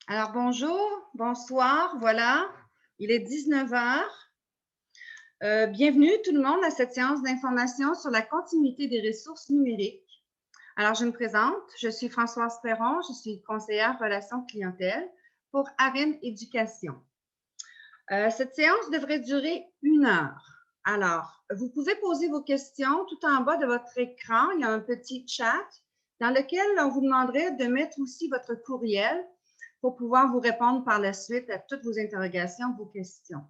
Alors bonjour, bonsoir, voilà, il est 19 heures. Bienvenue tout le monde à cette séance d'information sur la continuité des ressources numériques. Alors je me présente, je suis Françoise Perron, je suis conseillère relations clientèle pour AREN Éducation. Cette séance devrait durer 1 heure. Alors, vous pouvez poser vos questions tout en bas de votre écran. Il y a un petit chat dans lequel on vous demanderait de mettre aussi votre courriel pour pouvoir vous répondre par la suite à toutes vos interrogations, vos questions.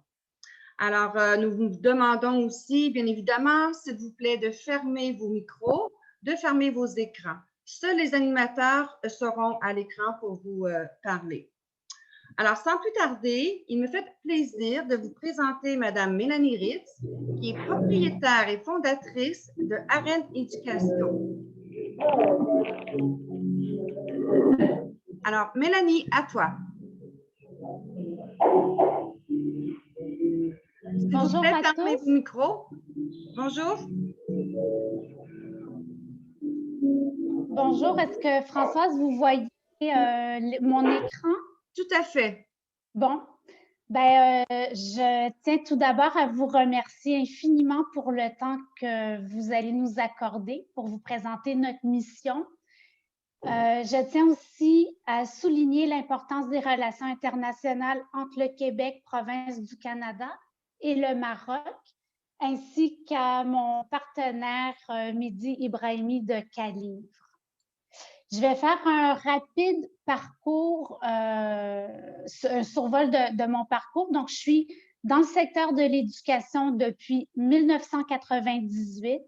Alors, nous vous demandons aussi, bien évidemment, s'il vous plaît, de fermer vos micros, de fermer vos écrans. Seuls les animateurs seront à l'écran pour vous parler. Alors, sans plus tarder, il me fait plaisir de vous présenter Madame Mélanie Ritz, qui est propriétaire et fondatrice de AREN Éducation. Alors, Mélanie, à toi. Bonjour à fermez tous. vos micros. Bonjour. Bonjour, est-ce que Françoise, vous voyez mon écran? Tout à fait. Bon, je tiens tout d'abord à vous remercier infiniment pour le temps que vous allez nous accorder pour vous présenter notre mission. Je tiens aussi à souligner l'importance des relations internationales entre le Québec, province du Canada, et le Maroc, ainsi qu'à mon partenaire Mehdi Ibrahimi de Calivre. Je vais faire un rapide parcours, un survol de mon parcours. Donc, je suis dans le secteur de l'éducation depuis 1998.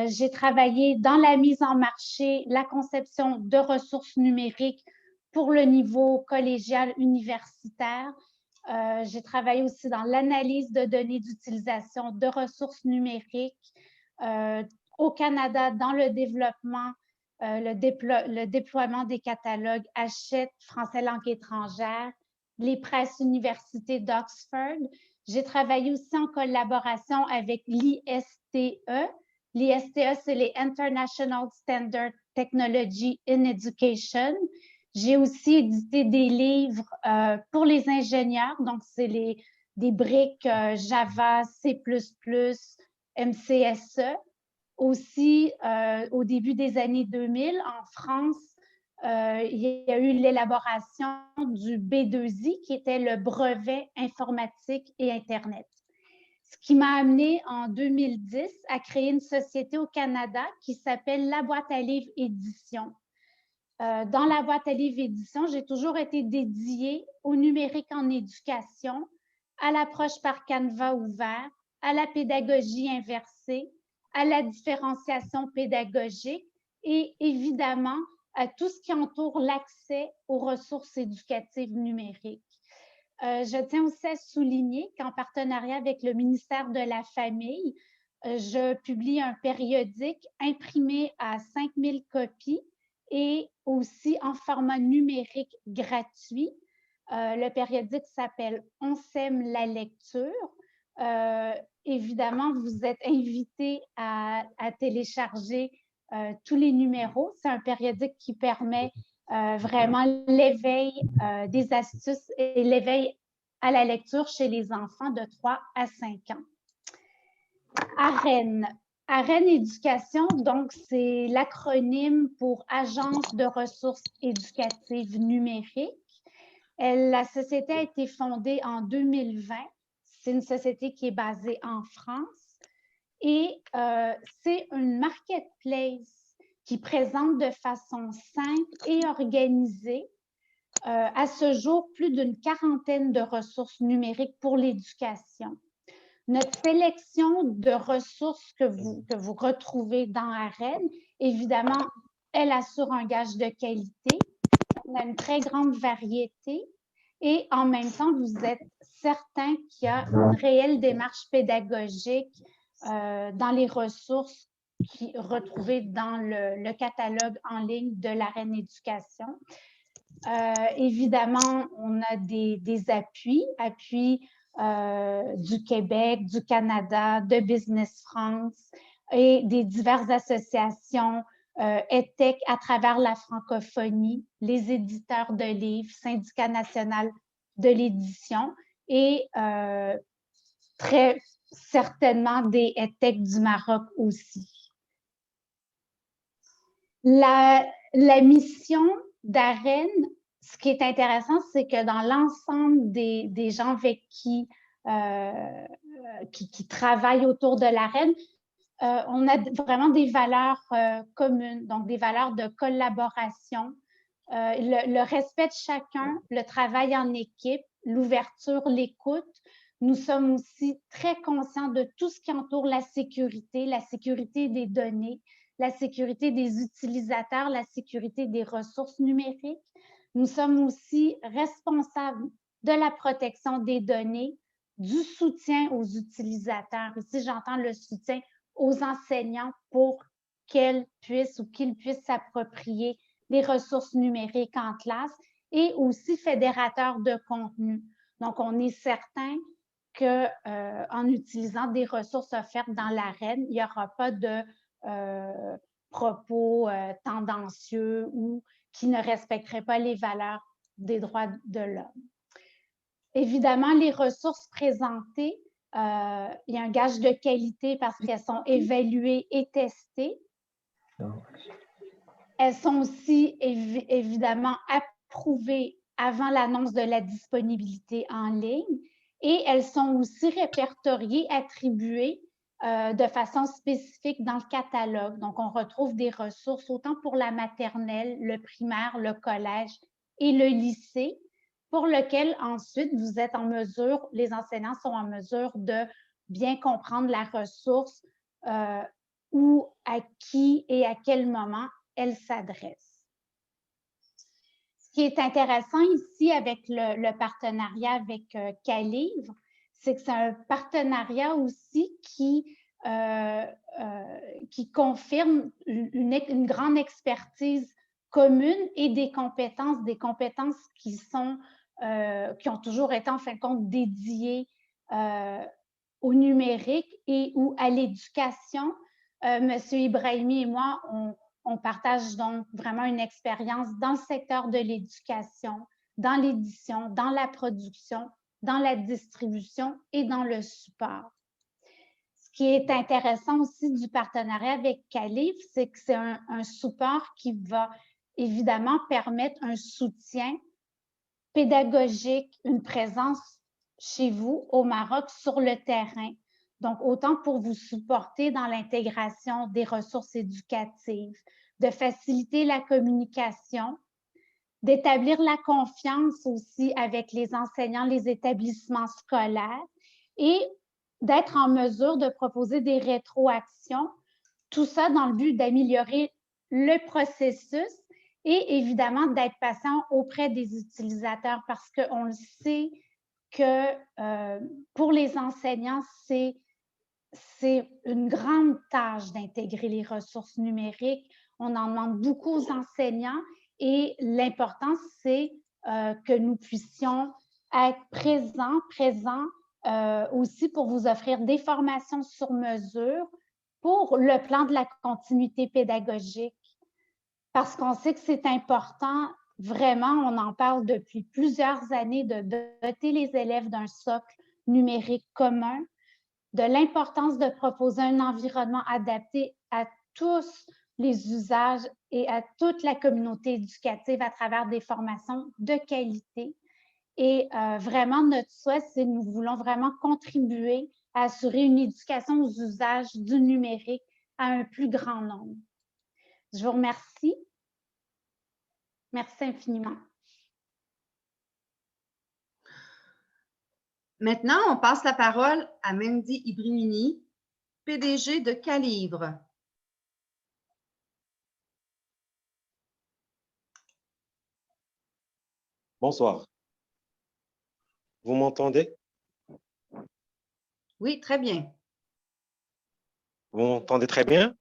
J'ai travaillé dans la mise en marché, la conception de ressources numériques pour le niveau collégial universitaire. J'ai travaillé aussi dans l'analyse de données d'utilisation de ressources numériques au Canada dans le développement, le déploiement des catalogues Hachette, français langue étrangère, les presses universités d'Oxford. J'ai travaillé aussi en collaboration avec l'ISTE. L'ISTE, c'est les International Standard Technology in Education. J'ai aussi édité des livres pour les ingénieurs, donc c'est des briques Java, C++, MCSE. Aussi, au début des années 2000, en France, il y a eu l'élaboration du B2I, qui était le brevet informatique et Internet. Ce qui m'a amené en 2010 à créer une société au Canada qui s'appelle La Boîte à Livres Édition. Dans La Boîte à Livres Édition, j'ai toujours été dédiée au numérique en éducation, à l'approche par canevas ouvert, à la pédagogie inversée, à la différenciation pédagogique et évidemment à tout ce qui entoure l'accès aux ressources éducatives numériques. Je tiens aussi à souligner qu'en partenariat avec le ministère de la Famille, je publie un périodique imprimé à 5000 copies et aussi en format numérique gratuit. Le périodique s'appelle On sème la lecture. Évidemment, vous êtes invités à télécharger tous les numéros. C'est un périodique qui permet vraiment l'éveil des astuces et l'éveil à la lecture chez les enfants de 3 à 5 ans. AREN. AREN Éducation, donc c'est l'acronyme pour Agence de ressources éducatives numériques. La société a été fondée en 2020. C'est une société qui est basée en France et c'est une marketplace qui présente de façon simple et organisée à ce jour plus d'une quarantaine de ressources numériques pour l'éducation. Notre sélection de ressources que vous retrouvez dans AREN, évidemment, elle assure un gage de qualité. On a une très grande variété et en même temps, vous êtes certain qu'il y a une réelle démarche pédagogique dans les ressources retrouvées dans le catalogue en ligne de l'AREN Éducation. Évidemment, on a des appuis du Québec, du Canada, de Business France et des diverses associations EdTech à travers la francophonie, les éditeurs de livres, Syndicat national de l'édition et très certainement des EdTech du Maroc aussi. La mission d'AREN, ce qui est intéressant, c'est que dans l'ensemble des gens avec qui travaillent autour de l'AREN, on a vraiment des valeurs communes, donc des valeurs de collaboration, le respect de chacun, le travail en équipe, l'ouverture, l'écoute. Nous sommes aussi très conscients de tout ce qui entoure la sécurité des données, la sécurité des utilisateurs, la sécurité des ressources numériques. Nous sommes aussi responsables de la protection des données, du soutien aux utilisateurs. Ici, j'entends le soutien aux enseignants pour qu'ils puissent s'approprier les ressources numériques en classe et aussi fédérateurs de contenu. Donc, on est certain qu'en utilisant des ressources offertes dans l'AREN, il n'y aura pas de propos tendancieux ou qui ne respecteraient pas les valeurs des droits de l'homme. Évidemment, les ressources présentées, il y a un gage de qualité parce qu'elles sont évaluées et testées. Elles sont aussi évidemment approuvées avant l'annonce de la disponibilité en ligne et elles sont aussi répertoriées, attribuées de façon spécifique dans le catalogue. Donc, on retrouve des ressources autant pour la maternelle, le primaire, le collège et le lycée, pour lequel ensuite vous êtes en mesure, les enseignants sont en mesure de bien comprendre la ressource, où, à qui et à quel moment elle s'adresse. Ce qui est intéressant ici avec le partenariat avec Calivre, c'est que c'est un partenariat aussi qui confirme une grande expertise commune et des compétences qui ont toujours été en fin de compte dédiées au numérique et ou à l'éducation. Monsieur Ibrahimi et moi, on partage donc vraiment une expérience dans le secteur de l'éducation, dans l'édition, dans la production, dans la distribution et dans le support. Ce qui est intéressant aussi du partenariat avec Calivre, c'est que c'est un support qui va évidemment permettre un soutien pédagogique, une présence chez vous au Maroc sur le terrain. Donc, autant pour vous supporter dans l'intégration des ressources éducatives, de faciliter la communication, d'établir la confiance aussi avec les enseignants, les établissements scolaires et d'être en mesure de proposer des rétroactions, tout ça dans le but d'améliorer le processus et évidemment d'être patient auprès des utilisateurs parce qu'on le sait que pour les enseignants, c'est une grande tâche d'intégrer les ressources numériques. On en demande beaucoup aux enseignants et l'important, c'est que nous puissions être présents aussi pour vous offrir des formations sur mesure pour le plan de la continuité pédagogique. Parce qu'on sait que c'est important, vraiment, on en parle depuis plusieurs années, de doter les élèves d'un socle numérique commun, de l'importance de proposer un environnement adapté à tous les usages et à toute la communauté éducative à travers des formations de qualité. Et vraiment, notre souhait, c'est que nous voulons vraiment contribuer à assurer une éducation aux usages du numérique à un plus grand nombre. Je vous remercie. Merci infiniment. Maintenant, on passe la parole à Mendy Ibrimini, PDG de Calivre. Bonsoir. Vous m'entendez? Oui, très bien. Vous m'entendez très bien?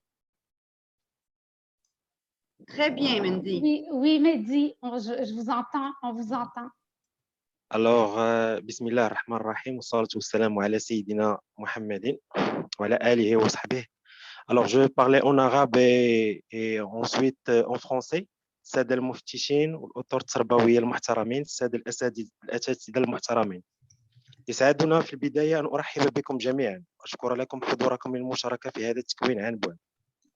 Très bien, Mendy. Oui, Mendy, je vous entends, on vous entend. Alors, bismillah ar-Rahman ar-Rahim, wa salatu wa salamu ala sayyidina Muhammadin wa ala alihi wa sahbihi. Alors, je vais parler en arabe et ensuite en français. السادة المفتشين والأطر التربوية المحترمين، السادة الأساتذة المحترمين. يسعدنا في البداية أن أرحب بكم جميعا وأشكر لكم حضوركم للمشاركة في هذا التكوين عن بعد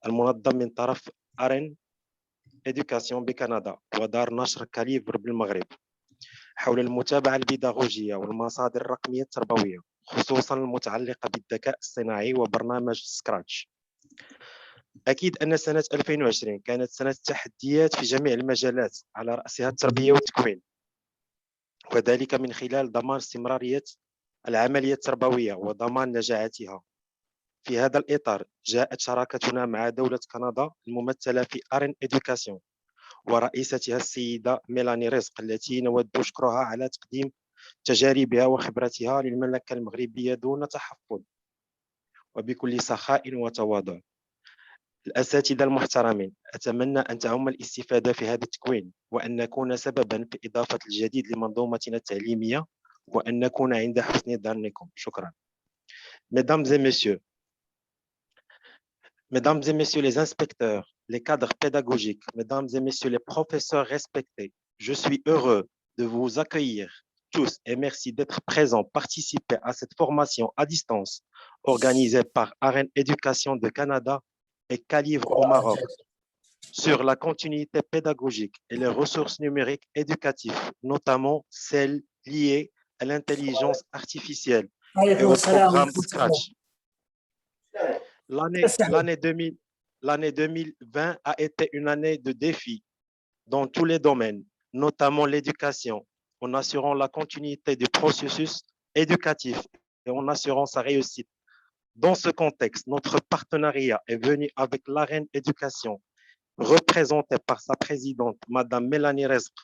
المنظم من طرف أرين إدوكاسيون بكندا ودار نشر كاليفر بالمغرب حول المتابعة البيداغوجية والمصادر الرقمية التربوية، خصوصا المتعلقة بالذكاء الصناعي وبرنامج سكراتش. أكيد أن سنة 2020 كانت سنة تحديات في جميع المجالات على رأسها التربية والتكوين، وذلك من خلال ضمان استمرارية العملية التربوية وضمان نجاعتها. في هذا الإطار جاءت شراكتنا مع دولة كندا الممثلة في أرين إدوكاسيون ورئيستها السيدة ميلاني رزق، التي نود شكرها على تقديم تجاربها وخبرتها للمملكة المغربية دون تحفظ وبكل سخاء وتواضع. الأساتذة المحترمين، أتمنى أن تعم الاستفادة في هذا التكوين وأن نكون سببا في إضافة الجديد لمنظومتنا التعليمية وأن نكون عند حسن ظنكم. شكرا. Mesdames et messieurs les inspecteurs, les cadres pédagogiques, mesdames et messieurs les professeurs respectés, je suis heureux de vous accueillir tous et merci d'être présents, participer à cette formation à distance organisée par Arène Éducation de Canada et Calivre au Maroc sur la continuité pédagogique et les ressources numériques éducatives, notamment celles liées à l'intelligence artificielle et au programme Scratch. L'année 2020 a été une année de défis dans tous les domaines, notamment l'éducation, en assurant la continuité du processus éducatif et en assurant sa réussite. Dans ce contexte, notre partenariat est venu avec l'Arène Éducation, représentée par sa présidente, Madame Mélanie Rezq.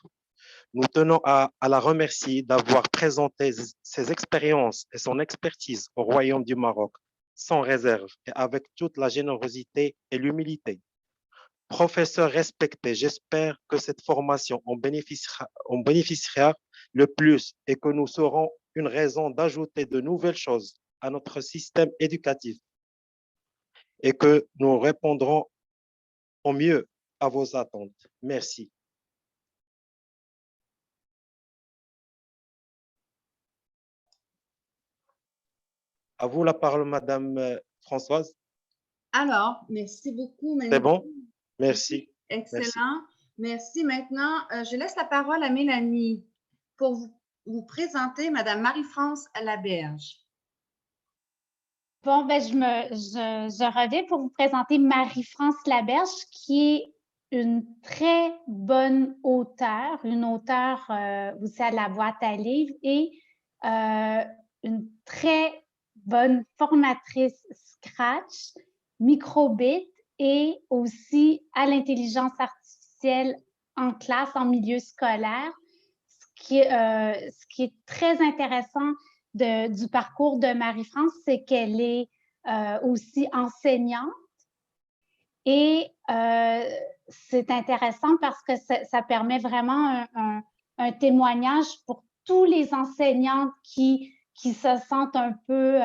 Nous tenons à la remercier d'avoir présenté ses expériences et son expertise au Royaume du Maroc sans réserve et avec toute la générosité et l'humilité. Professeurs respectés, j'espère que cette formation en bénéficiera le plus et que nous serons une raison d'ajouter de nouvelles choses à notre système éducatif et que nous répondrons au mieux à vos attentes. Merci. À vous la parole, Madame Françoise. Alors, merci beaucoup. C'est bon? Merci. Excellent. Merci. Maintenant, je laisse la parole à Mélanie pour vous présenter Madame Marie-France Laberge. Bon, ben, je reviens pour vous présenter Marie-France Laberge, qui est une très bonne auteure, une auteure aussi à la boîte à livres et une très bonne formatrice Scratch, Microbit et aussi à l'intelligence artificielle en classe, en milieu scolaire. Ce qui est très intéressant du parcours de Marie-France, c'est qu'elle est aussi enseignante et c'est intéressant parce que ça permet vraiment un témoignage pour tous les enseignantes qui se sentent un peu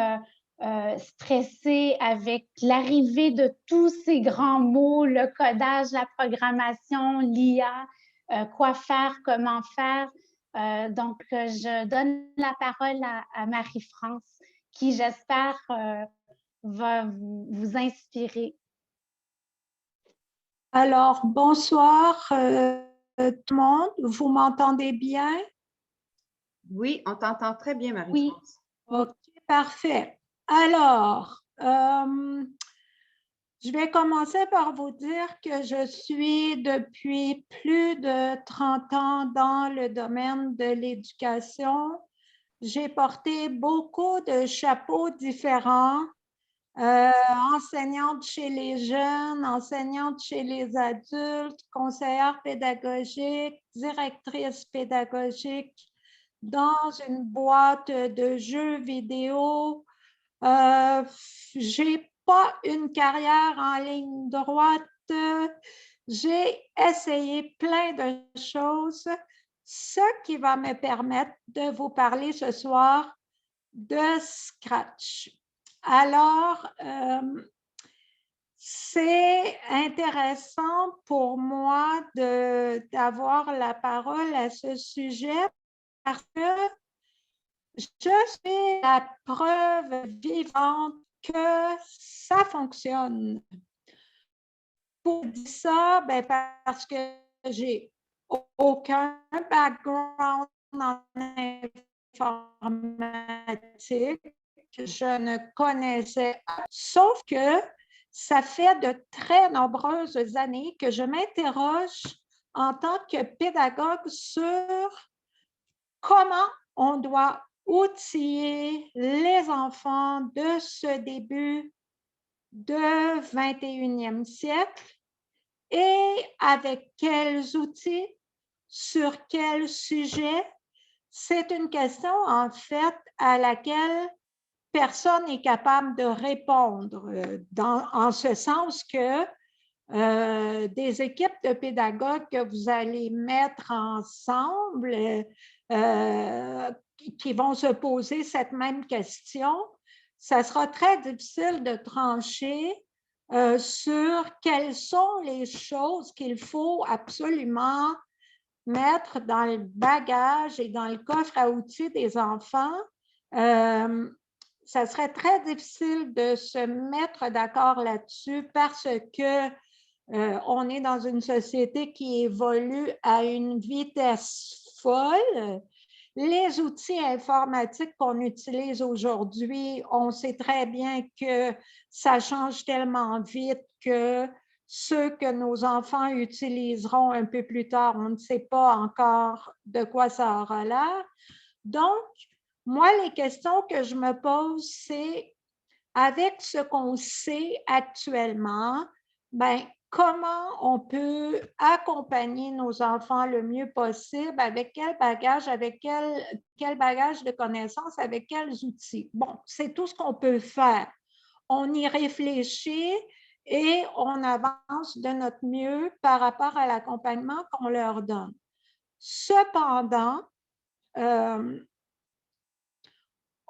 stressées avec l'arrivée de tous ces grands mots, le codage, la programmation, l'IA, quoi faire, comment faire. Donc, je donne la parole à Marie-France, qui, j'espère, va vous inspirer. Alors, bonsoir tout le monde. Vous m'entendez bien? Oui, on t'entend très bien, Marie-France. Oui. OK, parfait. Alors, je vais commencer par vous dire que je suis depuis plus de 30 ans dans le domaine de l'éducation. J'ai porté beaucoup de chapeaux différents, enseignante chez les jeunes, enseignante chez les adultes, conseillère pédagogique, directrice pédagogique dans une boîte de jeux vidéo. J'ai pas une carrière en ligne droite. J'ai essayé plein de choses, ce qui va me permettre de vous parler ce soir de Scratch. Alors, c'est intéressant pour moi d'avoir la parole à ce sujet parce que je suis la preuve vivante que ça fonctionne. Pour dire ça, ben parce que j'ai aucun background en informatique, je ne connaissais pas, sauf que ça fait de très nombreuses années que je m'interroge en tant que pédagogue sur comment on doit outiller les enfants de ce début de 21e siècle et avec quels outils, sur quel sujet. C'est une question, en fait, à laquelle personne n'est capable de répondre, en ce sens que des équipes de pédagogues que vous allez mettre ensemble, qui vont se poser cette même question, ça sera très difficile de trancher sur quelles sont les choses qu'il faut absolument mettre dans le bagage et dans le coffre à outils des enfants. Ça serait très difficile de se mettre d'accord là-dessus parce que on est dans une société qui évolue à une vitesse folle. Les outils informatiques qu'on utilise aujourd'hui, on sait très bien que ça change tellement vite que ceux que nos enfants utiliseront un peu plus tard, on ne sait pas encore de quoi ça aura l'air. Donc, moi, les questions que je me pose, c'est avec ce qu'on sait actuellement, ben, comment on peut accompagner nos enfants le mieux possible, avec quel bagage, quel bagage de connaissances, avec quels outils. Bon, c'est tout ce qu'on peut faire. On y réfléchit et on avance de notre mieux par rapport à l'accompagnement qu'on leur donne. Cependant,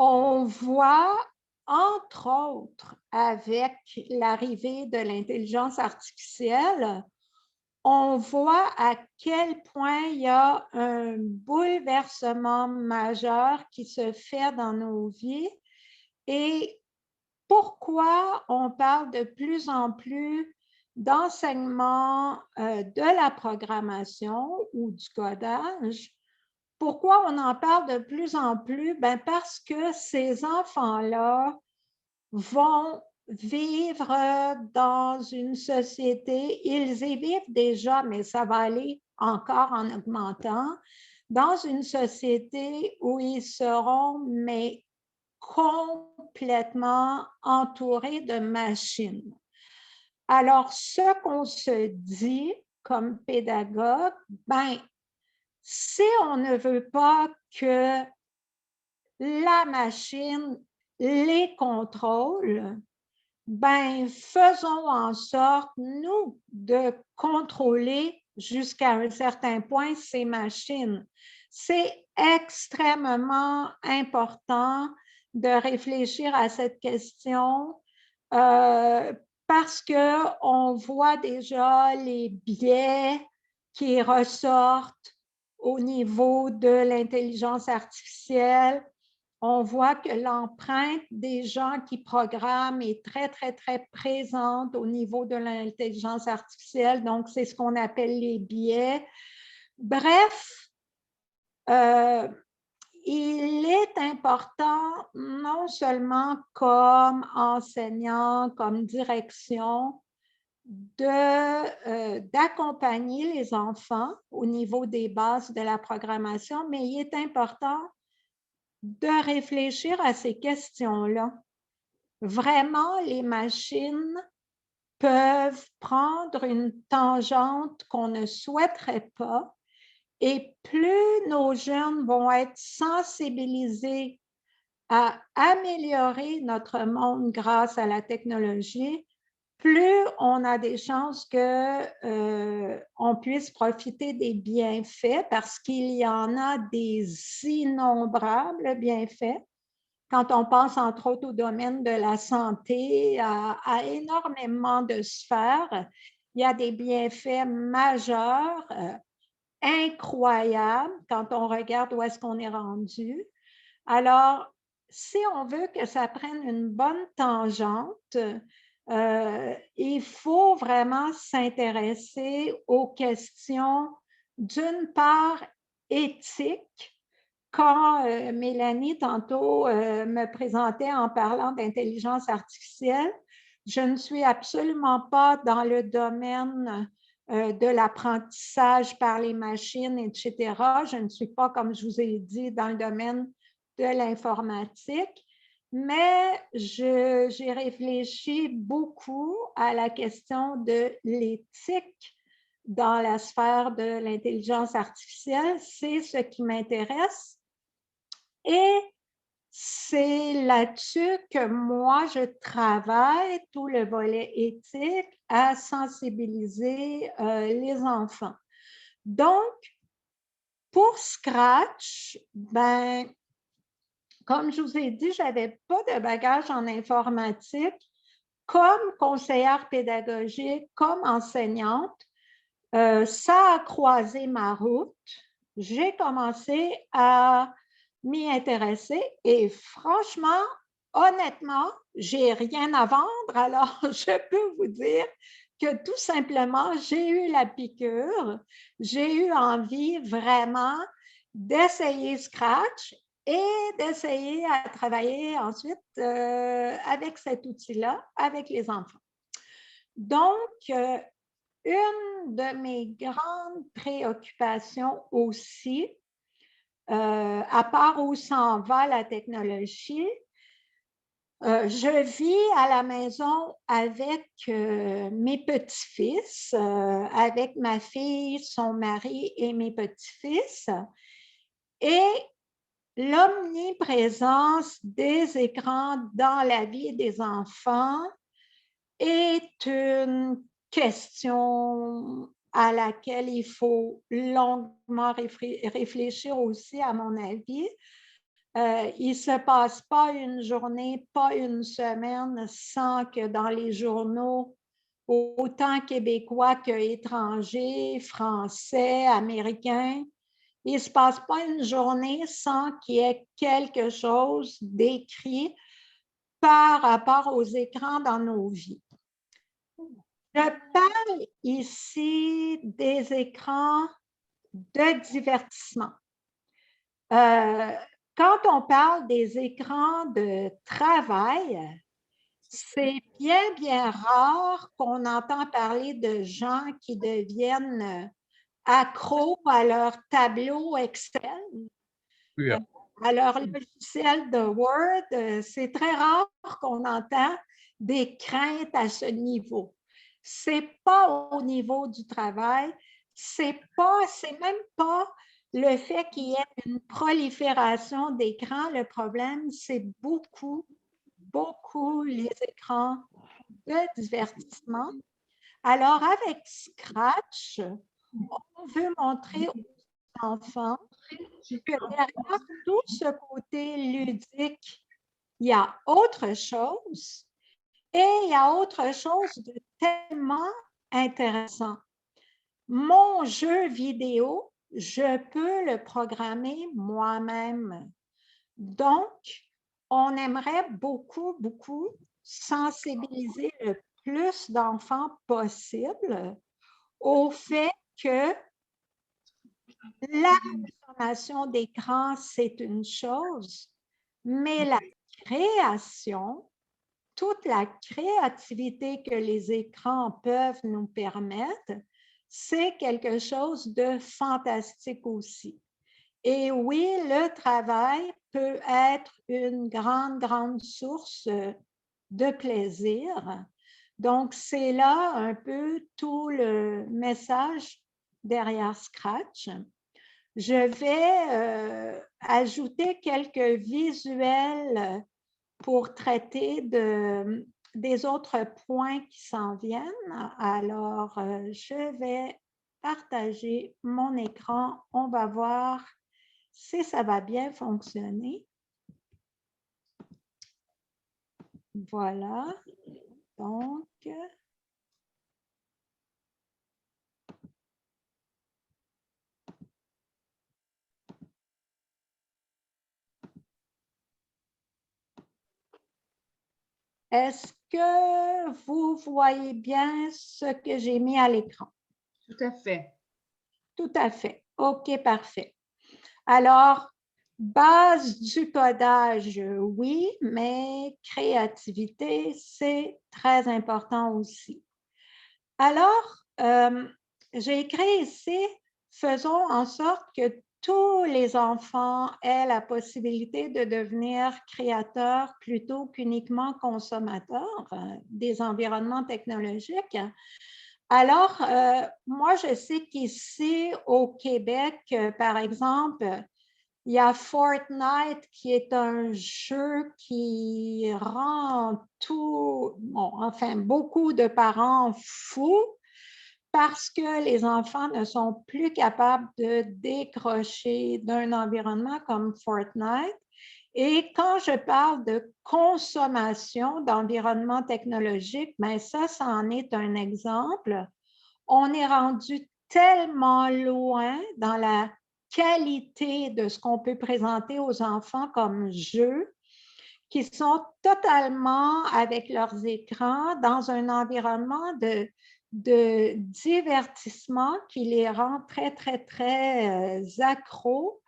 on voit, entre autres, avec l'arrivée de l'intelligence artificielle, on voit à quel point il y a un bouleversement majeur qui se fait dans nos vies et pourquoi on parle de plus en plus d'enseignement de la programmation ou du codage. Pourquoi on en parle de plus en plus? Ben parce que ces enfants-là vont vivre dans une société, ils y vivent déjà, mais ça va aller encore en augmentant, dans une société où ils seront, mais complètement entourés de machines. Alors, ce qu'on se dit comme pédagogue, ben, si on ne veut pas que la machine les contrôle, ben, faisons en sorte, nous, de contrôler jusqu'à un certain point ces machines. C'est extrêmement important de réfléchir à cette question parce qu'on voit déjà les biais qui ressortent au niveau de l'intelligence artificielle. On voit que l'empreinte des gens qui programment est très, très, très présente au niveau de l'intelligence artificielle. Donc, c'est ce qu'on appelle les biais. Bref, il est important, non seulement comme enseignant, comme direction, d'accompagner les enfants au niveau des bases de la programmation, mais il est important de réfléchir à ces questions-là. Vraiment, les machines peuvent prendre une tangente qu'on ne souhaiterait pas et plus nos jeunes vont être sensibilisés à améliorer notre monde grâce à la technologie, plus on a des chances qu'on puisse profiter des bienfaits parce qu'il y en a des innombrables bienfaits. quand on pense entre autres au domaine de la santé, à énormément de sphères. Il y a des bienfaits majeurs, incroyables quand on regarde où est-ce qu'on est rendu. Alors, si on veut que ça prenne une bonne tangente, il faut vraiment s'intéresser aux questions, d'une part, éthiques. Quand Mélanie, tantôt, me présentait en parlant d'intelligence artificielle, je ne suis absolument pas dans le domaine de l'apprentissage par les machines, etc. Je ne suis pas, comme je vous ai dit, dans le domaine de l'informatique, mais j'ai réfléchi beaucoup à la question de l'éthique dans la sphère de l'intelligence artificielle. C'est ce qui m'intéresse et c'est là-dessus que moi, je travaille, tout le volet éthique, à sensibiliser les enfants. Donc, pour Scratch, ben, comme je vous ai dit, je n'avais pas de bagage en informatique. Comme conseillère pédagogique, comme enseignante, ça a croisé ma route. J'ai commencé à m'y intéresser et franchement, honnêtement, j'ai rien à vendre. Alors, je peux vous dire que tout simplement, j'ai eu la piqûre, j'ai eu envie vraiment d'essayer Scratch et d'essayer à travailler ensuite avec cet outil-là, avec les enfants. Donc, une de mes grandes préoccupations aussi, à part où s'en va la technologie, je vis à la maison avec mes petits-fils, avec ma fille, son mari et mes petits-fils. Et l'omniprésence des écrans dans la vie des enfants est une question à laquelle il faut longuement réfléchir aussi, à mon avis. Il ne se passe pas une journée, pas une semaine sans que dans les journaux, autant québécois qu'étrangers, français, américains, il ne se passe pas une journée sans qu'il y ait quelque chose d'écrit par rapport aux écrans dans nos vies. Je parle ici des écrans de divertissement. Quand on parle des écrans de travail, c'est bien rare qu'on entend parler de gens qui deviennent accros à leur tableau Excel, à leur logiciel de Word. C'est très rare qu'on entend des craintes à ce niveau. Ce n'est pas au niveau du travail, c'est même pas le fait qu'il y ait une prolifération d'écrans. Le problème, c'est beaucoup les écrans de divertissement. Alors, avec Scratch, on veut montrer aux enfants que derrière tout ce côté ludique, il y a autre chose et il y a autre chose de tellement intéressant. Mon jeu vidéo, je peux le programmer moi-même. Donc, on aimerait beaucoup sensibiliser le plus d'enfants possible au fait que la consommation d'écran, c'est une chose, mais la création, toute la créativité que les écrans peuvent nous permettre, c'est quelque chose de fantastique aussi. Et oui, le travail peut être une grande source de plaisir. Donc, c'est là un peu tout le message derrière Scratch. Je vais ajouter quelques visuels pour traiter des autres points qui s'en viennent. Alors, je vais partager mon écran. On va voir si ça va bien fonctionner. Voilà. Donc, est-ce que vous voyez bien ce que j'ai mis à l'écran? Tout à fait. Tout à fait. OK, parfait. Alors, base du codage, oui, mais créativité, c'est très important aussi. Alors, j'ai écrit ici, faisons en sorte que tous les enfants aient la possibilité de devenir créateurs plutôt qu'uniquement consommateurs des environnements technologiques. Alors, moi, je sais qu'ici au Québec, par exemple, il y a Fortnite qui est un jeu qui rend beaucoup de parents fous parce que les enfants ne sont plus capables de décrocher d'un environnement comme Fortnite. Et quand je parle de consommation d'environnement technologique, ben ça en est un exemple. On est rendu tellement loin dans la qualité de ce qu'on peut présenter aux enfants comme jeu, qui sont totalement avec leurs écrans dans un environnement de divertissement qui les rend très, très, très accros.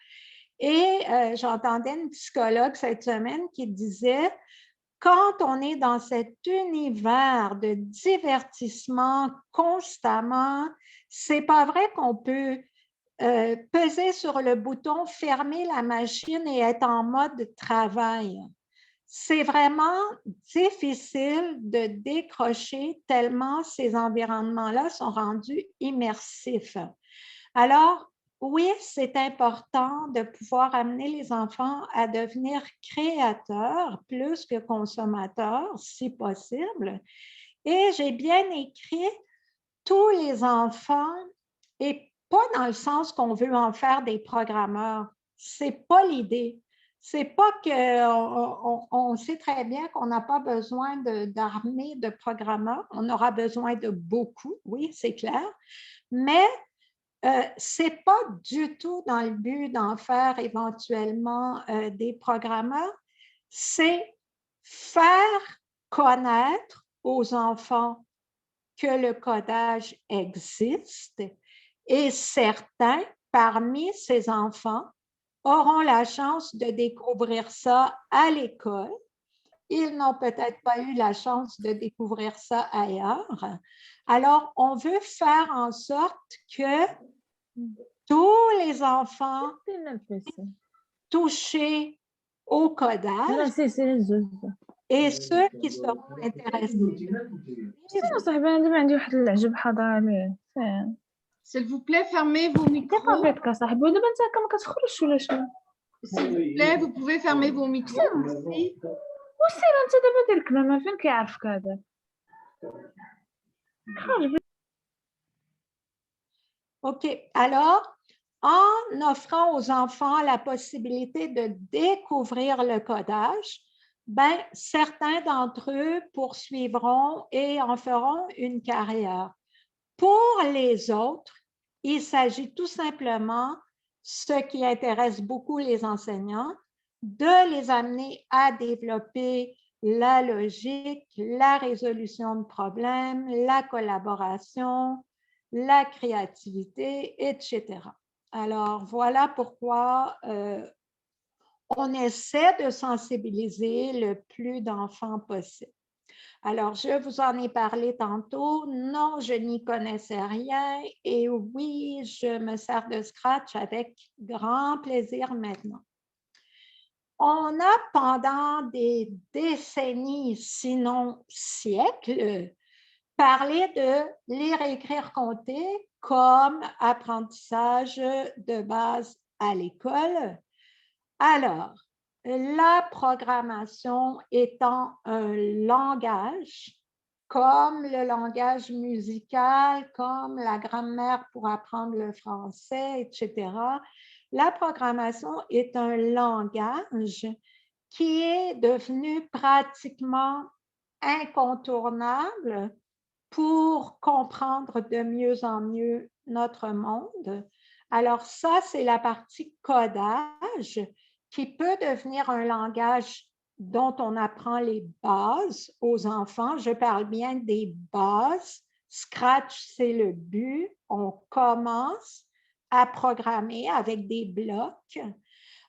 Et j'entendais une psychologue cette semaine qui disait, quand on est dans cet univers de divertissement constamment, c'est pas vrai qu'on peut peser sur le bouton, fermer la machine et être en mode travail. C'est vraiment difficile de décrocher tellement ces environnements-là sont rendus immersifs. Alors, oui, c'est important de pouvoir amener les enfants à devenir créateurs plus que consommateurs, si possible. Et j'ai bien écrit tous les enfants, et pas dans le sens qu'on veut en faire des programmeurs. C'est pas l'idée. C'est pas on sait très bien qu'on n'a pas besoin d'armée de programmeurs. On aura besoin de beaucoup, oui, c'est clair. Mais c'est pas du tout dans le but d'en faire éventuellement des programmeurs. C'est faire connaître aux enfants que le codage existe et certains parmi ces enfants auront la chance de découvrir ça à l'école. Ils n'ont peut-être pas eu la chance de découvrir ça ailleurs. Alors, on veut faire en sorte que tous les enfants touchés au codage et ceux qui seront intéressés. S'il vous plaît, fermez vos micros. S'il vous plaît, vous pouvez fermer vos micros aussi. OK. Alors, en offrant aux enfants la possibilité de découvrir le codage, ben, certains d'entre eux poursuivront et en feront une carrière. Pour les autres, il s'agit tout simplement, ce qui intéresse beaucoup les enseignants, de les amener à développer la logique, la résolution de problèmes, la collaboration, la créativité, etc. Alors, voilà pourquoi on essaie de sensibiliser le plus d'enfants possible. Alors, je vous en ai parlé tantôt. Non, je n'y connaissais rien. Et oui, je me sers de Scratch avec grand plaisir maintenant. On a pendant des décennies, sinon siècles, parlé de lire, écrire, compter comme apprentissage de base à l'école. Alors, la programmation étant un langage, comme le langage musical, comme la grammaire pour apprendre le français, etc. La programmation est un langage qui est devenu pratiquement incontournable pour comprendre de mieux en mieux notre monde. Alors ça, c'est la partie codage qui peut devenir un langage dont on apprend les bases aux enfants. Je parle bien des bases. Scratch, c'est le but. On commence à programmer avec des blocs.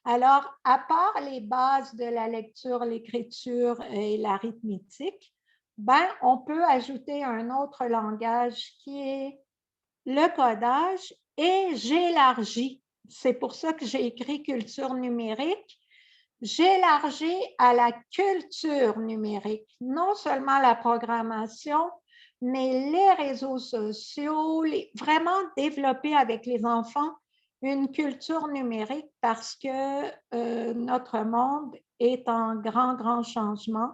Alors, à part les bases de la lecture, l'écriture et l'arithmétique, on peut ajouter un autre langage qui est le codage et j'élargis. C'est pour ça que j'ai écrit culture numérique. J'élargis à la culture numérique, non seulement la programmation, mais les réseaux sociaux, vraiment développer avec les enfants une culture numérique parce que notre monde est en grand changement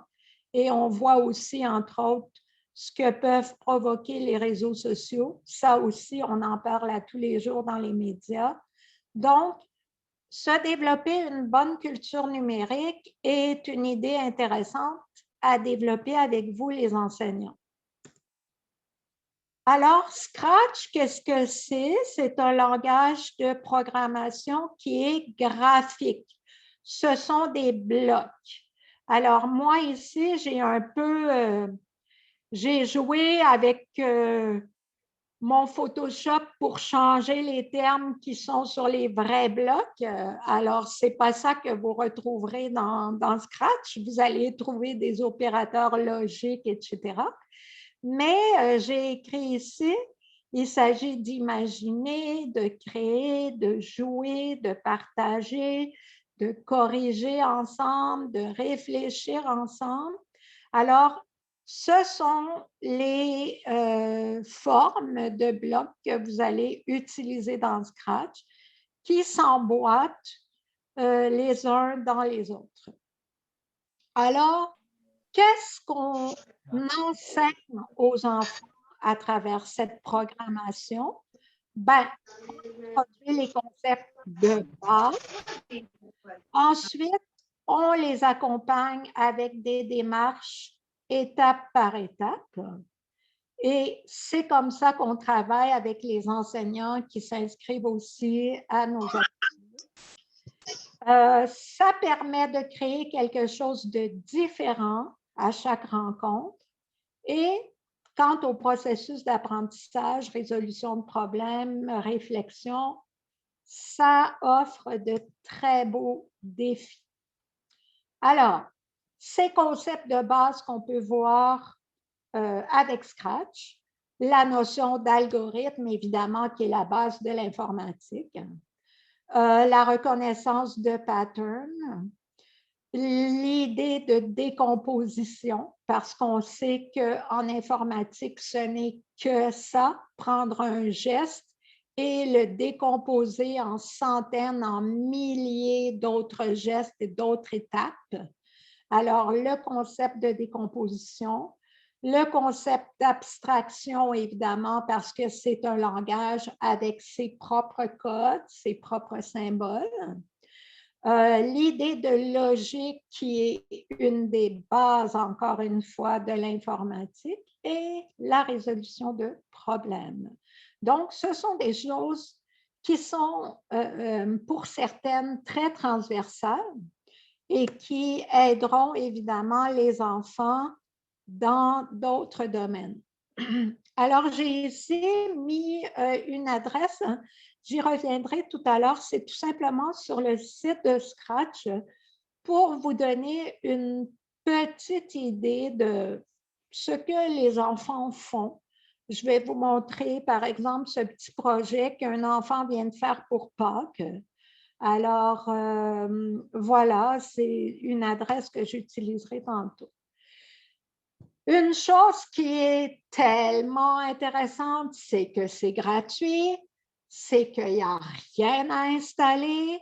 et on voit aussi, entre autres, ce que peuvent provoquer les réseaux sociaux. Ça aussi, on en parle à tous les jours dans les médias. Donc, se développer une bonne culture numérique est une idée intéressante à développer avec vous, les enseignants. Alors, Scratch, qu'est-ce que c'est? C'est un langage de programmation qui est graphique. Ce sont des blocs. Alors, moi, ici, j'ai joué avec mon Photoshop pour changer les termes qui sont sur les vrais blocs. Alors, ce n'est pas ça que vous retrouverez dans Scratch. Vous allez trouver des opérateurs logiques, etc. Mais j'ai écrit ici, il s'agit d'imaginer, de créer, de jouer, de partager, de corriger ensemble, de réfléchir ensemble. Alors, ce sont les formes de blocs que vous allez utiliser dans Scratch qui s'emboîtent les uns dans les autres. Alors, qu'est-ce qu'on enseigne aux enfants à travers cette programmation? On produit les concepts de base. Ensuite, on les accompagne avec des démarches étape par étape. Et c'est comme ça qu'on travaille avec les enseignants qui s'inscrivent aussi à nos ateliers. Ça permet de créer quelque chose de différent à chaque rencontre. Et quant au processus d'apprentissage, résolution de problèmes, réflexion, ça offre de très beaux défis. Alors, ces concepts de base qu'on peut voir avec Scratch, la notion d'algorithme, évidemment, qui est la base de l'informatique, la reconnaissance de patterns, l'idée de décomposition, parce qu'on sait qu'en informatique, ce n'est que ça, prendre un geste et le décomposer en centaines, en milliers d'autres gestes et d'autres étapes. Alors, le concept de décomposition, le concept d'abstraction, évidemment, parce que c'est un langage avec ses propres codes, ses propres symboles. L'idée de logique qui est une des bases, encore une fois, de l'informatique et la résolution de problèmes. Donc, ce sont des choses qui sont, pour certaines, très transversales et qui aideront évidemment les enfants dans d'autres domaines. Alors, j'ai ici mis une adresse, j'y reviendrai tout à l'heure, c'est tout simplement sur le site de Scratch pour vous donner une petite idée de ce que les enfants font. Je vais vous montrer, par exemple, ce petit projet qu'un enfant vient de faire pour Pâques. Alors, voilà, c'est une adresse que j'utiliserai tantôt. Une chose qui est tellement intéressante, c'est que c'est gratuit, c'est qu'il n'y a rien à installer.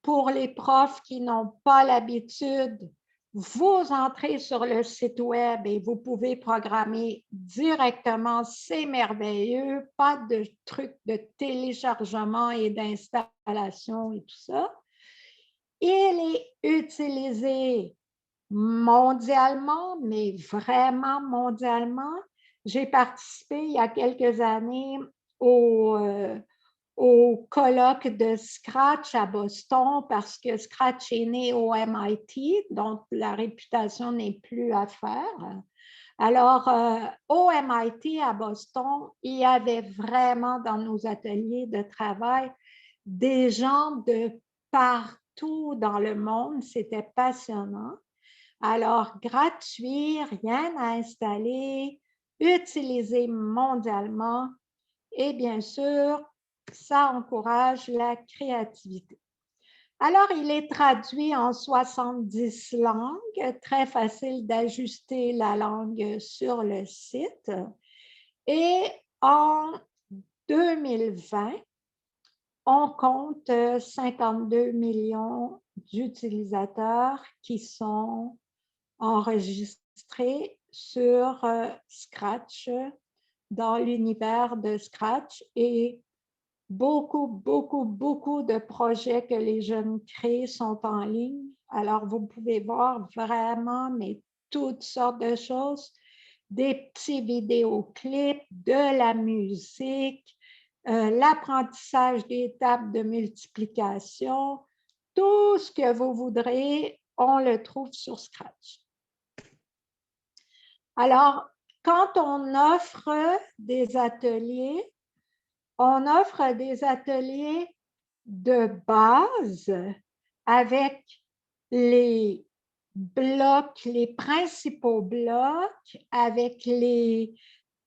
Pour les profs qui n'ont pas l'habitude, vous entrez sur le site web et vous pouvez programmer directement. C'est merveilleux, pas de trucs de téléchargement et d'installation et tout ça. Il est utilisé mondialement, mais vraiment mondialement. J'ai participé il y a quelques années au colloque de Scratch à Boston parce que Scratch est né au MIT, donc la réputation n'est plus à faire. Alors, au MIT à Boston, il y avait vraiment dans nos ateliers de travail des gens de partout dans le monde. C'était passionnant. Alors, gratuit, rien à installer, utilisé mondialement et bien sûr, ça encourage la créativité. Alors, il est traduit en 70 langues, très facile d'ajuster la langue sur le site. Et en 2020, on compte 52 millions d'utilisateurs qui sont enregistrés sur Scratch, dans l'univers de Scratch et beaucoup de projets que les jeunes créent sont en ligne. Alors, vous pouvez voir vraiment, mais toutes sortes de choses, des petits vidéoclips, de la musique, l'apprentissage des tables de multiplication, tout ce que vous voudrez, on le trouve sur Scratch. Alors, quand on offre des ateliers, on offre des ateliers de base avec les blocs, les principaux blocs, avec les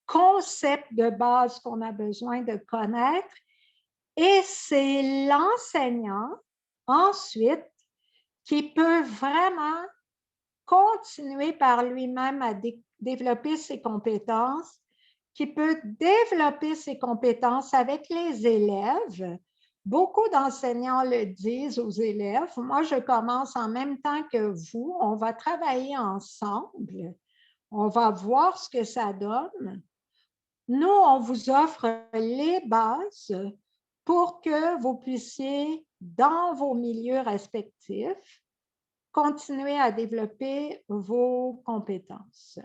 concepts de base qu'on a besoin de connaître. Et c'est l'enseignant, ensuite, qui peut vraiment continuer par lui-même à développer ses compétences, qui peut développer ses compétences avec les élèves. Beaucoup d'enseignants le disent aux élèves. Moi, je commence en même temps que vous. On va travailler ensemble. On va voir ce que ça donne. Nous, on vous offre les bases pour que vous puissiez, dans vos milieux respectifs, continuer à développer vos compétences.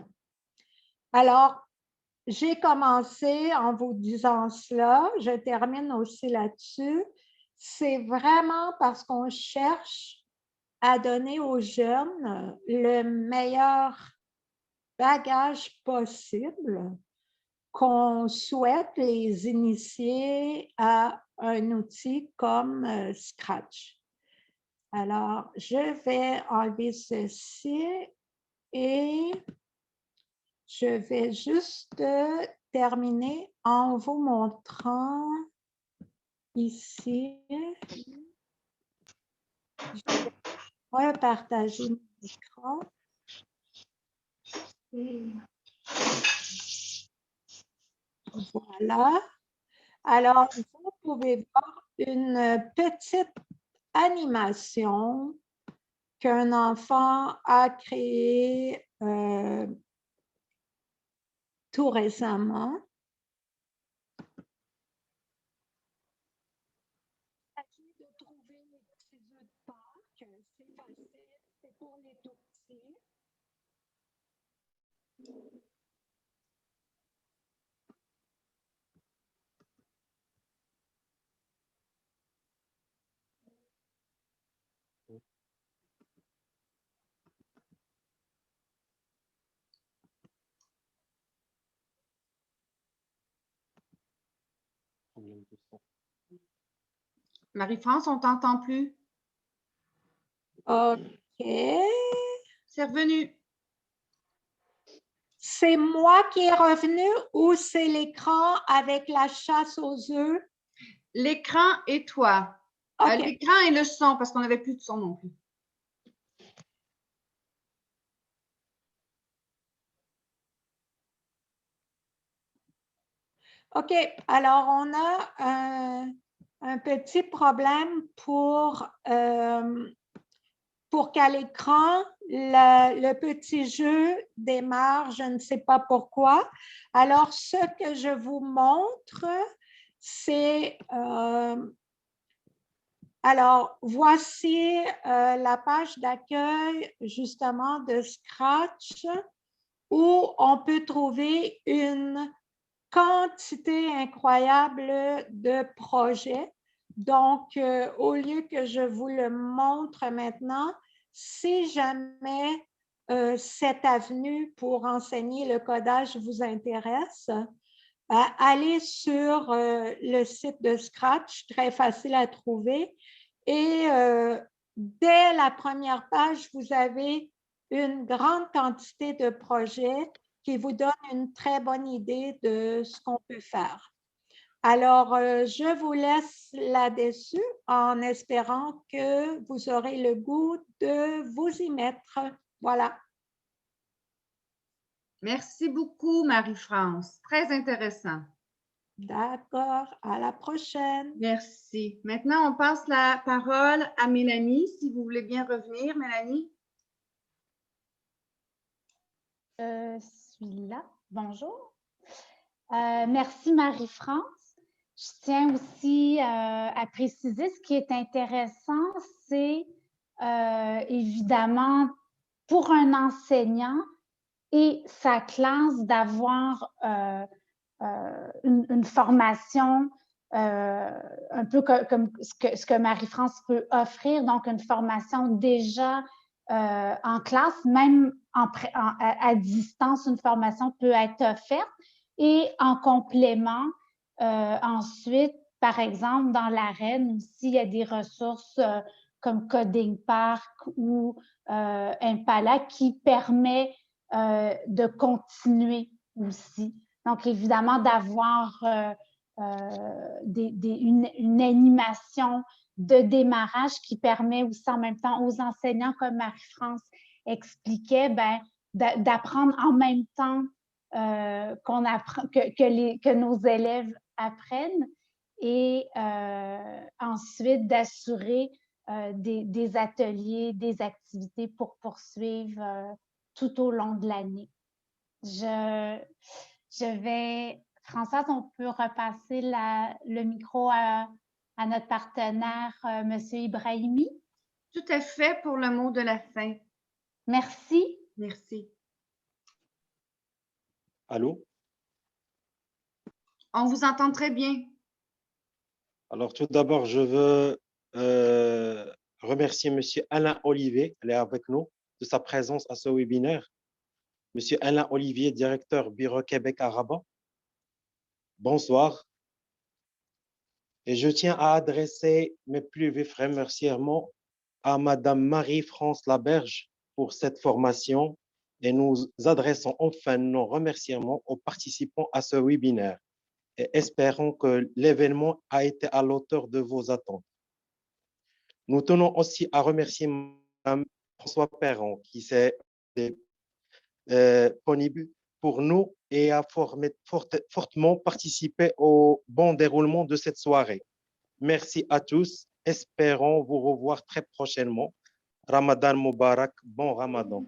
Alors, j'ai commencé en vous disant cela, je termine aussi là-dessus. C'est vraiment parce qu'on cherche à donner aux jeunes le meilleur bagage possible qu'on souhaite les initier à un outil comme Scratch. Alors, je vais enlever ceci et je vais juste terminer en vous montrant ici. Je vais repartager mon écran. Et voilà. Alors, vous pouvez voir une petite animation qu'un enfant a créée tout récemment. Il s'agit de trouver les petits œufs de Pâques. C'est facile, c'est pour les tout petits. Marie-France, on ne t'entend plus. OK. C'est revenu. C'est moi qui est revenu ou c'est l'écran avec la chasse aux œufs? L'écran et toi. OK. L'écran et le son, parce qu'on n'avait plus de son non plus. OK. Alors, on a un petit problème pour qu'à l'écran, le petit jeu démarre, je ne sais pas pourquoi. Alors, ce que je vous montre, c'est Alors, voici la page d'accueil justement de Scratch où on peut trouver une quantité incroyable de projets. Donc, au lieu que je vous le montre maintenant, si jamais cette avenue pour enseigner le codage vous intéresse, allez sur le site de Scratch, très facile à trouver. Et dès la première page, vous avez une grande quantité de projets qui vous donnent une très bonne idée de ce qu'on peut faire. Alors, je vous laisse là-dessus en espérant que vous aurez le goût de vous y mettre. Voilà. Merci beaucoup, Marie-France. Très intéressant. D'accord. À la prochaine. Merci. Maintenant, on passe la parole à Mélanie, si vous voulez bien revenir, Mélanie. Je suis là. Bonjour. Merci, Marie-France. Je tiens aussi à préciser ce qui est intéressant, c'est évidemment pour un enseignant et sa classe d'avoir une formation un peu comme ce que Marie-France peut offrir, donc une formation déjà en classe, même à distance, une formation peut être offerte. Et en complément, ensuite, par exemple, dans l'AREN aussi, il y a des ressources comme Coding Park ou Impala qui permet de continuer aussi. Donc, évidemment, d'avoir une animation de démarrage qui permet aussi en même temps aux enseignants, comme Marie-France expliquait, d'apprendre en même temps qu'on apprend, que nos élèves apprennent et ensuite d'assurer des ateliers, des activités pour poursuivre tout au long de l'année. Je vais, Françoise, on peut repasser le micro à notre partenaire, M. Ibrahimi. Tout à fait pour le mot de la fin. Merci. Merci. Allô? On vous entend très bien. Alors, tout d'abord, je veux remercier M. Alain Olivier, il est avec nous, de sa présence à ce webinaire. M. Alain Olivier, directeur Bureau Québec à Rabat. Bonsoir. Et je tiens à adresser mes plus vifs remerciements à Madame Marie-France Laberge pour cette formation et nous adressons enfin nos remerciements aux participants à ce webinaire et espérons que l'événement a été à l'auteur de vos attentes. Nous tenons aussi à remercier Mme François Perron qui s'est disponible pour nous et a fortement participé au bon déroulement de cette soirée. Merci à tous. Espérons vous revoir très prochainement. Ramadan Mubarak, bon Ramadan.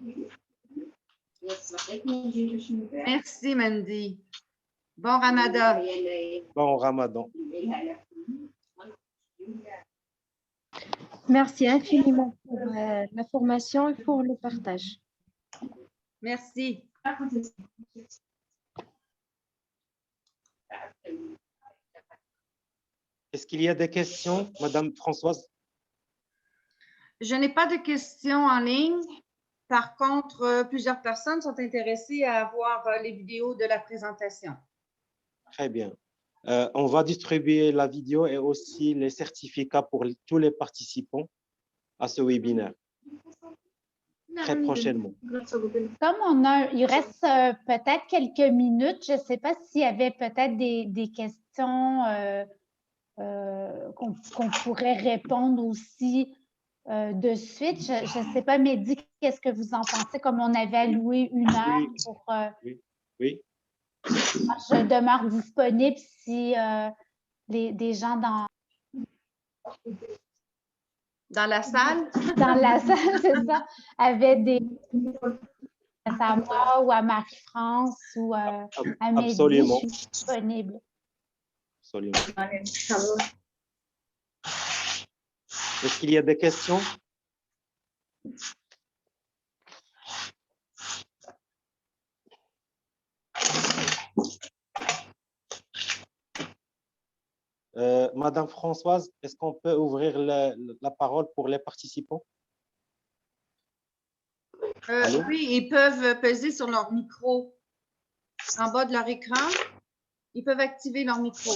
Merci, Mandy. Bon Ramadan. Bon Ramadan. Merci infiniment pour la formation et pour le partage. Merci. Est-ce qu'il y a des questions, Madame Françoise? Je n'ai pas de questions en ligne. Par contre, plusieurs personnes sont intéressées à voir les vidéos de la présentation. Très bien. On va distribuer la vidéo et aussi les certificats pour tous les participants à ce webinaire. Très prochainement. Comme il reste peut-être quelques minutes, je ne sais pas s'il y avait peut-être des questions qu'on pourrait répondre aussi de suite. Je ne sais pas, Mehdi, qu'est-ce que vous en pensez? Comme on avait alloué 1 heure pour… Oui. Je demeure disponible si des gens dans la salle, c'est ça, avaient des… à moi ou à Marie-France ou à Mehdi, je suis disponible. Absolument. Est-ce qu'il y a des questions? Madame Françoise, est-ce qu'on peut ouvrir la parole pour les participants? Oui, ils peuvent peser sur leur micro en bas de leur écran. Ils peuvent activer leur micro.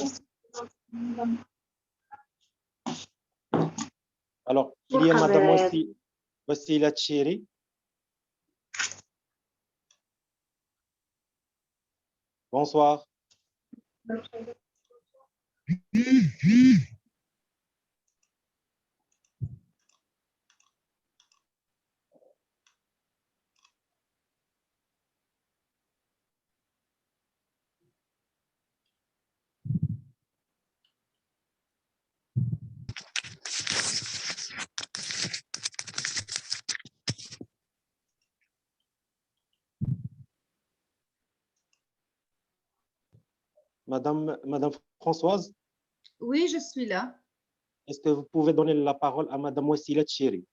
Alors, il y a Madame Wassila Tchiri. Bonsoir. Madame Françoise, Oui, je suis là. est-ce que vous pouvez donner la parole à Madame Wassila Tchiri?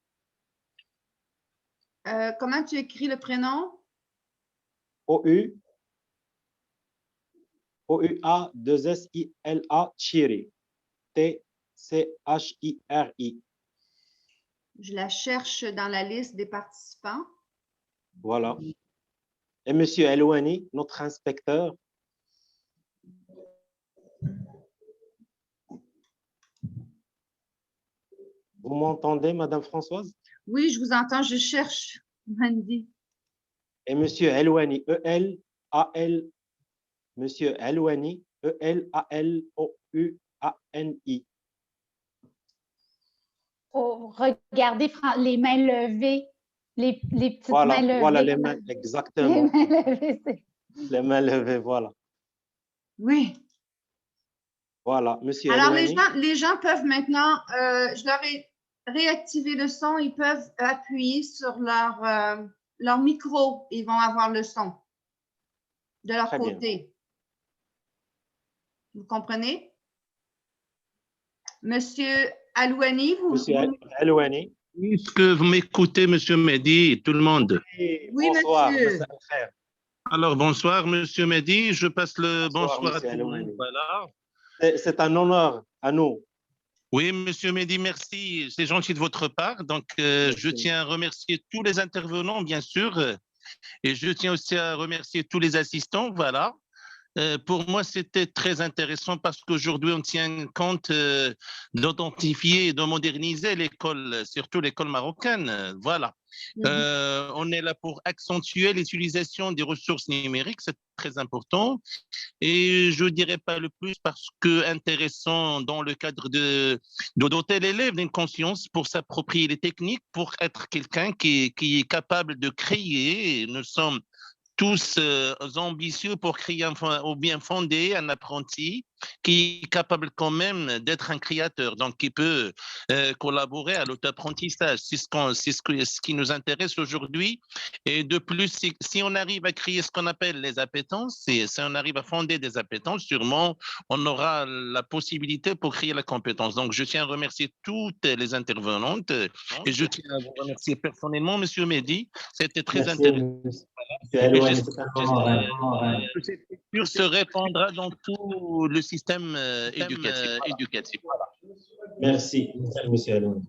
Comment tu écris le prénom? O-U-A-2-S-I-L-A Tchiri. T-C-H-I-R-I. Je la cherche dans la liste des participants. Voilà. Et Monsieur Elouani, notre inspecteur. Vous m'entendez, Madame Françoise? Oui, je vous entends, je cherche, Mandy. Et Monsieur Elouani, E-L-A-L, Monsieur Elouani, E-L-A-L-O-U-A-N-I. Oh, regardez les mains levées, les petites mains levées. Voilà les mains, exactement. Les mains levées, les mains levées, voilà. Oui. Voilà, Monsieur Alors, Elouani. les gens peuvent maintenant, je leur ai réactivé le son, ils peuvent appuyer sur leur micro, ils vont avoir le son de leur Très côté. bien. Vous comprenez? Monsieur Alouani, Monsieur Elouani. Est-ce que vous m'écoutez, Monsieur Mehdi, tout le monde? Oui, bonsoir, monsieur. Alors, bonsoir, Monsieur Mehdi. Je passe le bonsoir à monsieur tout le monde. Voilà. C'est un honneur à nous. Oui, Monsieur Mehdi, merci. C'est gentil de votre part. Donc, je tiens à remercier tous les intervenants, bien sûr. Et je tiens aussi à remercier tous les assistants. Voilà. Pour moi, c'était très intéressant parce qu'aujourd'hui, on tient compte d'identifier et de moderniser l'école, surtout l'école marocaine. Voilà. On est là pour accentuer l'utilisation des ressources numériques, c'est très important. Et je ne dirais pas le plus parce que intéressant dans le cadre de doter l'élève d'une conscience pour s'approprier les techniques, pour être quelqu'un qui est capable de créer. Nous sommes tous ambitieux pour créer ou bien fonder un apprenti qui est capable quand même d'être un créateur, donc qui peut collaborer à l'auto-apprentissage. C'est ce qui nous intéresse aujourd'hui. Et de plus, si on arrive à créer ce qu'on appelle les appétences, si on arrive à fonder des appétences, sûrement, on aura la possibilité pour créer la compétence. Donc, je tiens à remercier toutes les intervenantes et je tiens à vous remercier personnellement, Monsieur Mehdi. C'était très intéressant. Cette culture se répandra dans tout le système éducatif. Voilà. Merci, Monsieur Elouani.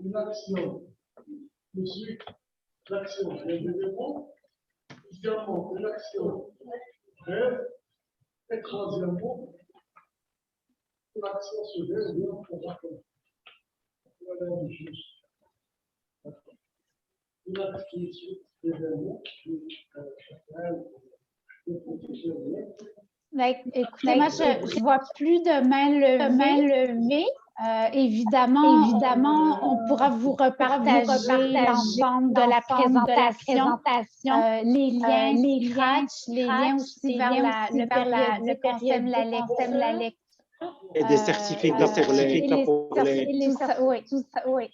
Une action de suite, l'action des éléments, deuxièmement, une action brève, et troisièmement, une action sur deux, ou bien on va faire. Voilà la même chose. Une action sur des éléments, écoutez, moi, je ne vois plus de mains levées. Évidemment, on pourra vous repartager l'ensemble de la présentation, les liens, les liens aussi vers le périodique concerne la lecture. Et des certificats pour les... Tout ça, oui.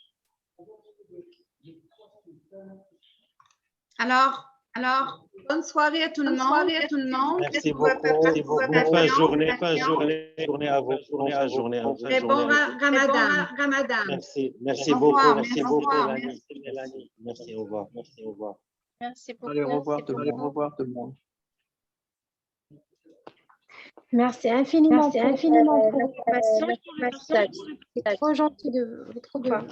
Alors, Alors, bonne soirée à tout le monde. Merci beaucoup. Bonne fin de journée à vous. Très bon Ramadan. Merci Au beaucoup. revoir, Merci au beaucoup, revoir. Mélanie. Merci, au revoir. Merci beaucoup. Allez, au revoir Merci tout le monde. Merci infiniment pour l'information et pour le partage. C'est trop gentil de votre part.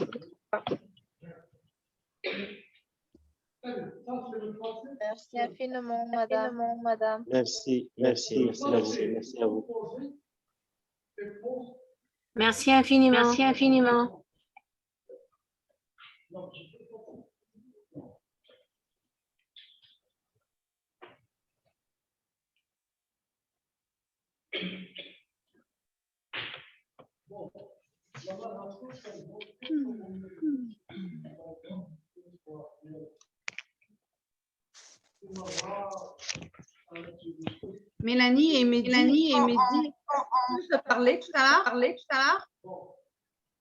Merci infiniment, madame. Merci à vous. Merci infiniment. Mélanie et Mehdi, on se parlait tout à l'heure.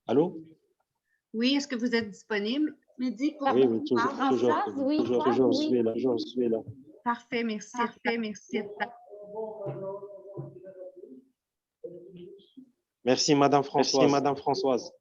Allô? Oui, est-ce que vous êtes disponible, Mehdi, pour Oui, toujours, je suis là. Parfait, merci. Merci, Madame Françoise.